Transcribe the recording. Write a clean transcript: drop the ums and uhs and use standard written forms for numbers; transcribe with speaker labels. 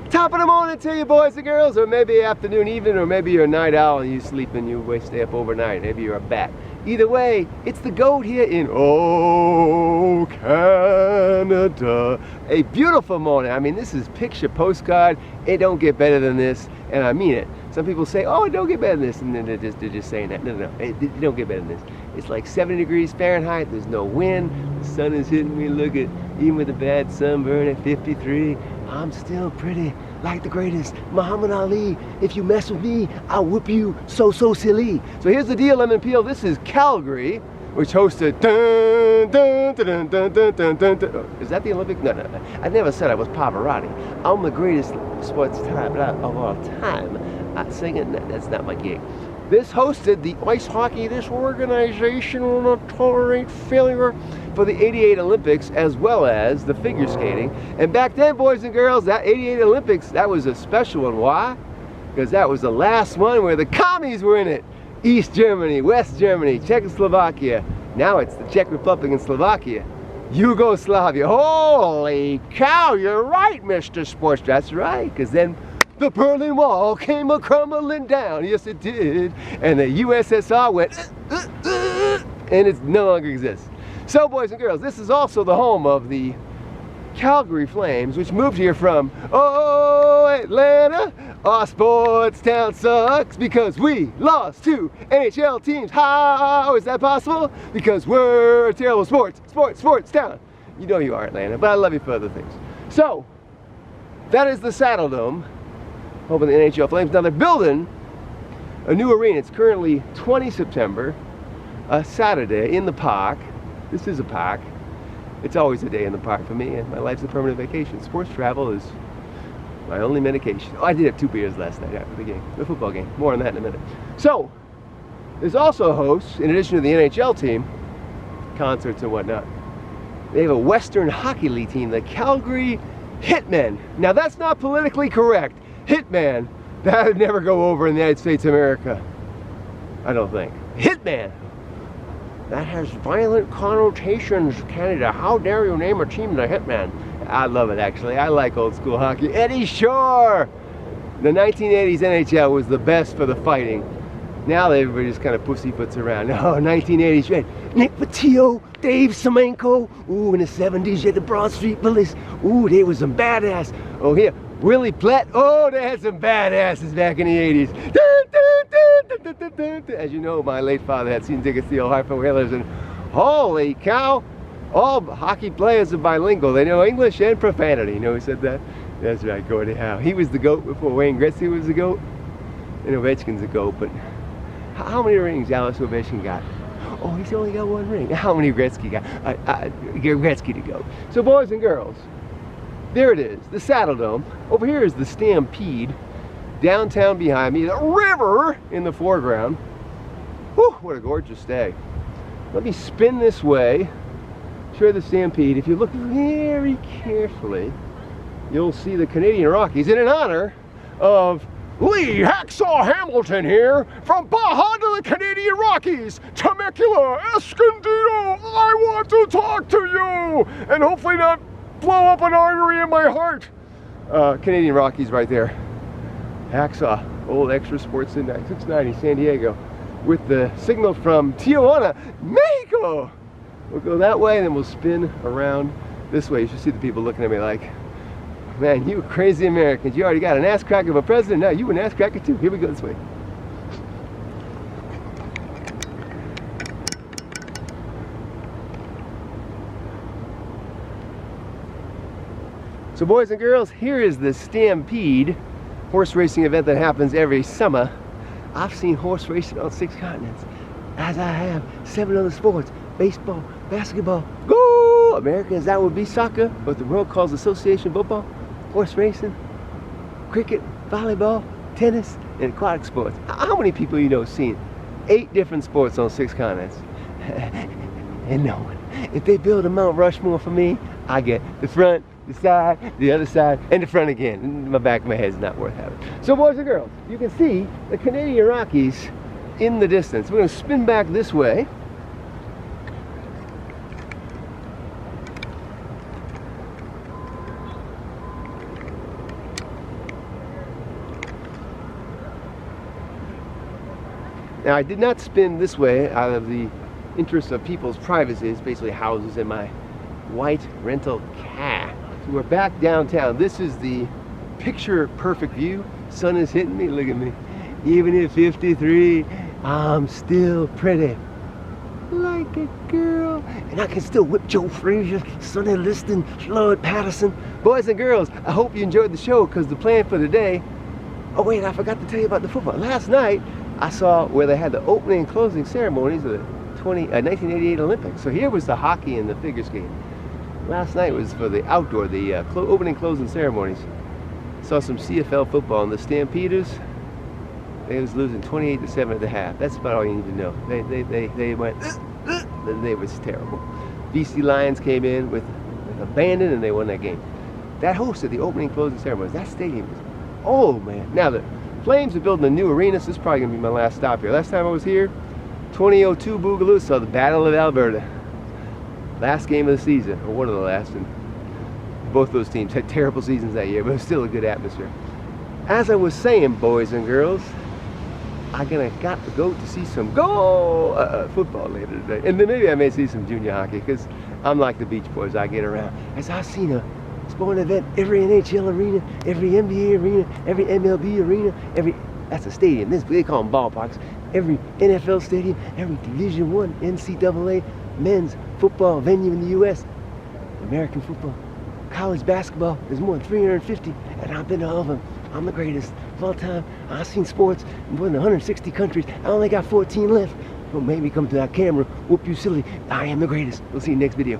Speaker 1: Top of the morning to you, boys and girls, or maybe afternoon, evening, or maybe you're a night owl and you sleep and you stay up overnight. Maybe you're a bat. Either way, it's the GOAT here in Canada. A beautiful morning. I mean, this is picture postcard. It don't get better than this, and I mean it. Some people say, oh, it don't get better than this, and then they're just saying that. No, it don't get better than this. It's like 70 degrees Fahrenheit. There's no wind. The sun is hitting me. Look at, even with a bad sunburn at 53, I'm still pretty, like the greatest Muhammad Ali. If you mess with me, I'll whoop you so silly. So here's the deal, Lemon Peel. This is Calgary, which hosted Is that the Olympic? No. I never said I was Pavarotti. I'm the greatest sports star of all time. Singing, that's not my gig. This hosted the ice hockey. This organization will not tolerate failure for the 88 Olympics, as well as the figure skating. And back then, boys and girls, that 88 Olympics, that was a special one. Why? Because that was the last one where the commies were in it. East Germany, West Germany, Czechoslovakia. Now it's the Czech Republic and Slovakia. Yugoslavia. Holy cow, you're right, Mr. Sports. That's right, because then the Berlin Wall came a-crumbling down. Yes, it did. And the USSR went, and it no longer exists. So, boys and girls, this is also the home of the Calgary Flames, which moved here from, oh, Atlanta. Our sports town sucks because we lost 2 NHL teams. How is that possible? Because we're a terrible sports town. You know you are, Atlanta, but I love you for other things. So, that is the Saddledome, home of the NHL Flames. Now they're building a new arena. It's currently 20 September, a Saturday, in the park. This is a park. It's always a day in the park for me, and my life's a permanent vacation. Sports travel is my only medication. Oh, I did have 2 beers last night after the game, the football game. More on that in a minute. So, there's also hosts, in addition to the NHL team, concerts and whatnot. They have a Western Hockey League team, the Calgary Hitmen. Now that's not politically correct. Hitman, that would never go over in the United States of America. I don't think. Hitman. That has violent connotations, Canada. How dare you name a team the Hitman? I love it, actually. I like old school hockey. Eddie Shore! The 1980s NHL was the best for the fighting. Now everybody just kind of pussyfoots around. Oh, 1980s, right? Nick Patillo, Dave Semenko. Ooh, in the 70s, you had the Broad Street Bullies. Ooh, they was some badass. Oh, here, Willie Platt. Oh, they had some badasses back in the 80s. As you know, my late father had seen tickets to the old Hartford Whalers, and holy cow, all hockey players are bilingual. They know English and profanity. You know who said that? That's right, Gordie Howe. He was the GOAT before Wayne Gretzky was the GOAT. And Ovechkin's the GOAT, but how many rings Alex Ovechkin got? Oh, he's only got 1 ring. How many Gretzky got? Gretzky to go. So, boys and girls, there it is, the Saddledome. Over here is the Stampede. Downtown behind me, the river in the foreground. Whew, what a gorgeous day. Let me spin this way, show you the Stampede. If you look very carefully, you'll see the Canadian Rockies, and in honor of Lee Hacksaw Hamilton here, from Baja to the Canadian Rockies, Temecula, Escondido, I want to talk to you, and hopefully not blow up an artery in my heart. Canadian Rockies right there. Hacksaw, old Extra Sports in 690 San Diego, with the signal from Tijuana, Mexico. We'll go that way, and then we'll spin around this way. You should see the people looking at me like, man, you crazy Americans. You already got an ass crack of a president. Now you an ass cracker too. Here we go this way. So, boys and girls, here is the Stampede, horse racing event that happens every summer. I've seen horse racing on 6 continents, as I have 7 other sports: baseball, basketball, go Americans, that would be soccer, what the world calls association football, horse racing, cricket, volleyball, tennis, and aquatic sports. How many people you know have seen 8 different sports on 6 continents? And no one. If they build a Mount Rushmore for me, I get the front, the side, the other side, and the front again. My back of my head's not worth having. So, boys and girls, you can see the Canadian Rockies in the distance. We're going to spin back this way. Now, I did not spin this way out of the interest of people's privacy. It's basically houses and my white rental car. So we're back downtown. This is the picture perfect view. Sun is hitting me, look at me. Even at 53, I'm still pretty. Like a girl. And I can still whip Joe Frazier, Sonny Liston, Lloyd Patterson. Boys and girls, I hope you enjoyed the show, because the plan for today, oh wait, I forgot to tell you about the football. Last night, I saw where they had the opening and closing ceremonies of the 1988 Olympics. So here was the hockey and the figure skating. Last night was for the outdoor, the opening and closing ceremonies. Saw some CFL football, and the Stampeders, they was losing 28-7 at the half. That's about all you need to know. They went, they was terrible. BC Lions came in with abandon, and they won that game. That hosted the opening and closing ceremonies. That stadium is, oh man. Now the Flames are building a new arena, so this is probably gonna be my last stop here. Last time I was here, 2002 Boogaloo, saw the Battle of Alberta. Last game of the season, or one of the last, and both those teams had terrible seasons that year, but it was still a good atmosphere. As I was saying, boys and girls, got to go to see some football later today. And then maybe I may see some junior hockey, because I'm like the Beach Boys, I get around. As I've seen a sporting event, every NHL arena, every NBA arena, every MLB arena, that's a stadium. They call them ballparks. Every NFL stadium, every Division I, NCAA, men's football venue in the U.S., American football, college basketball, there's more than 350, and I've been to all of them. I'm the greatest of all time. I've seen sports in more than 160 countries. I only got 14 left. Well, maybe come to that camera, whoop you silly. I am the greatest. We'll see you next video.